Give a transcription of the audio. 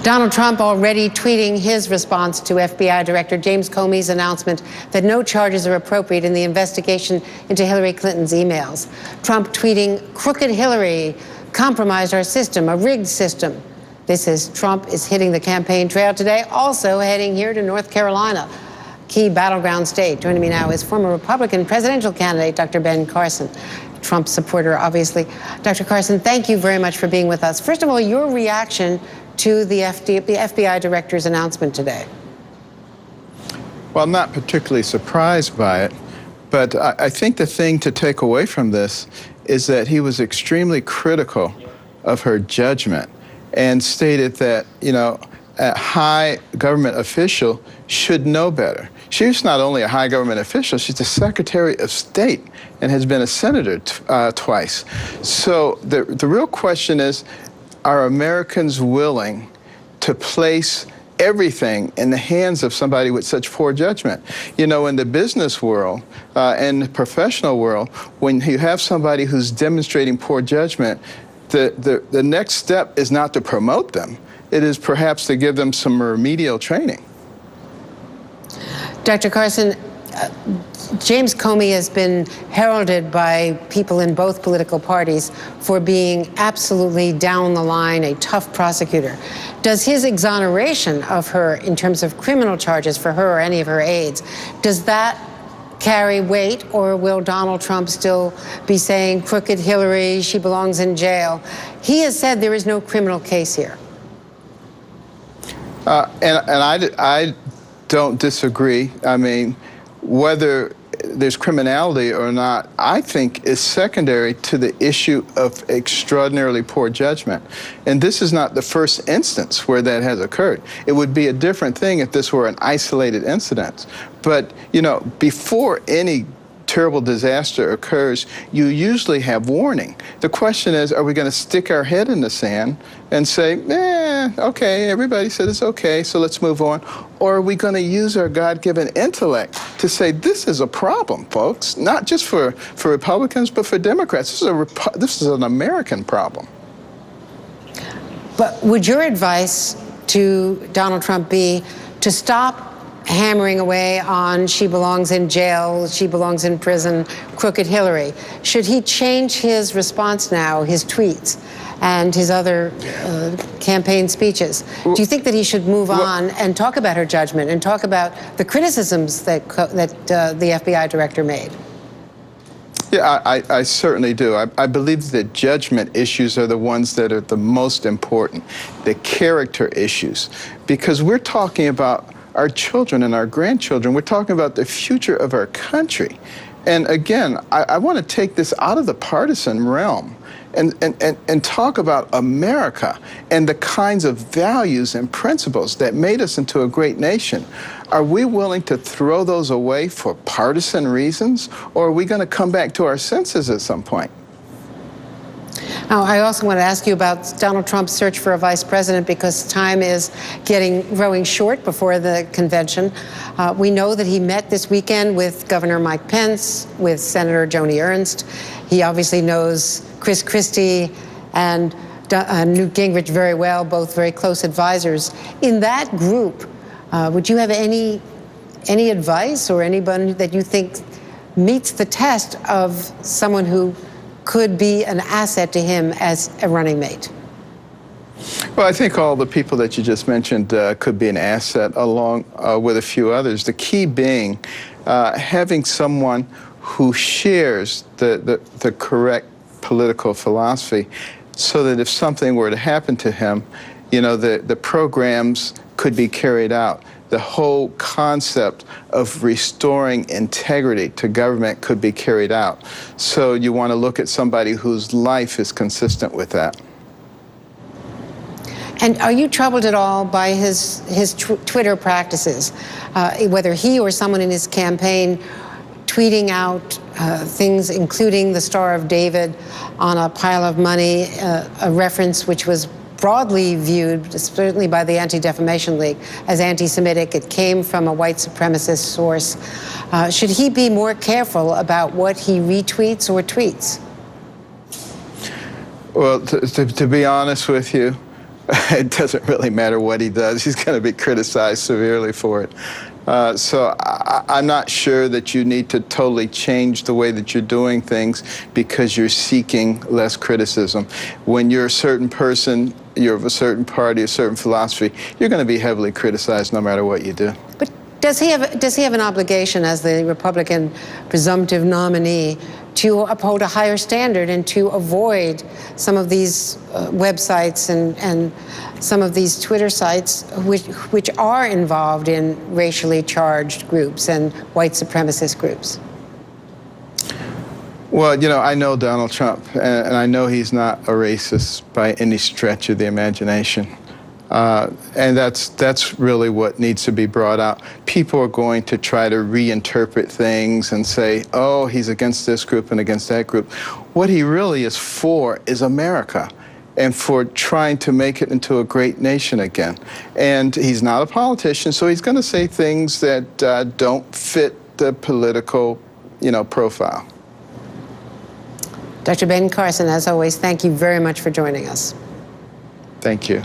Donald Trump already tweeting his response to FBI Director James Comey's announcement that no charges are appropriate in the investigation into Hillary Clinton's emails. Trump tweeting, "Crooked Hillary compromised our system, a rigged system." This is Trump is hitting the campaign trail today, also heading here to North Carolina, key battleground state. Joining me now is former Republican presidential candidate, Dr. Ben Carson. Trump supporter, obviously. Dr. Carson, thank you very much for being with us. First of all, your reaction to the FBI director's announcement today. Well, I'm not particularly surprised by it, but I think the thing to take away from this is that he was extremely critical of her judgment and stated that, a high government official should know better. She's not only a high government official, she's the Secretary of State and has been a senator twice. So the real question is, are Americans willing to place everything in the hands of somebody with such poor judgment? In the business world and the professional world, when you have somebody who's demonstrating poor judgment, the next step is not to promote them. It is perhaps to give them some remedial training. Dr. Carson, James Comey has been heralded by people in both political parties for being absolutely down the line, a tough prosecutor. Does his exoneration of her in terms of criminal charges for her or any of her aides, does that carry weight, or will Donald Trump still be saying, "Crooked Hillary, she belongs in jail"? He has said there is no criminal case here. I don't disagree. I mean, whether there's criminality or not, I think is secondary to the issue of extraordinarily poor judgment. And this is not the first instance where that has occurred. It would be a different thing if this were an isolated incident. But, before any terrible disaster occurs, you usually have warning. The question is, are we going to stick our head in the sand and say, okay, everybody said it's okay, so let's move on? Or are we going to use our God-given intellect to say, this is a problem, folks, not just for Republicans, but for Democrats. This is an American problem. But would your advice to Donald Trump be to stop hammering away on "she belongs in jail, she belongs in prison, crooked Hillary"? Should he change his response now, his tweets, and his other campaign speeches? Do you think that he should move on and talk about her judgment and talk about the criticisms that the FBI director made? Yeah, I certainly do. I believe that judgment issues are the ones that are the most important, the character issues, because we're talking about our children and our grandchildren. We're talking about the future of our country. And again, I want to take this out of the partisan realm and talk about America and the kinds of values and principles that made us into a great nation. Are we willing to throw those away for partisan reasons, or are we going to come back to our senses at some point? Now, I also want to ask you about Donald Trump's search for a vice president, because time is growing short before the convention. We know that he met this weekend with Governor Mike Pence, with Senator Joni Ernst. He obviously knows Chris Christie and Newt Gingrich very well, both very close advisors. In that group, would you have any advice or anybody that you think meets the test of someone who could be an asset to him as a running mate? Well, I think all the people that you just mentioned could be an asset, along with a few others. The key being having someone who shares the correct political philosophy, so that if something were to happen to him, the programs could be carried out. The whole concept of restoring integrity to government could be carried out. So you want to look at somebody whose life is consistent with that. And are you troubled at all by his Twitter practices, whether he or someone in his campaign tweeting out things, including the Star of David on a pile of money, a reference which was broadly viewed, certainly by the Anti-Defamation League, as anti-Semitic? It came from a white supremacist source. Should he be more careful about what he retweets or tweets? Well, to be honest with you, it doesn't really matter what he does. He's going to be criticized severely for it. So I'm not sure that you need to totally change the way that you're doing things because you're seeking less criticism. When you're a certain person, you're of a certain party, a certain philosophy, you're going to be heavily criticized no matter what you do. But does he have an obligation as the Republican presumptive nominee to uphold a higher standard and to avoid some of these websites and some of these Twitter sites which are involved in racially charged groups and white supremacist groups? Well, you know, I know Donald Trump, and I know he's not a racist by any stretch of the imagination. And that's really what needs to be brought out. People are going to try to reinterpret things and say, oh, he's against this group and against that group. What he really is for is America and for trying to make it into a great nation again. And he's not a politician, so he's going to say things that don't fit the political, profile. Dr. Ben Carson, as always, thank you very much for joining us. Thank you.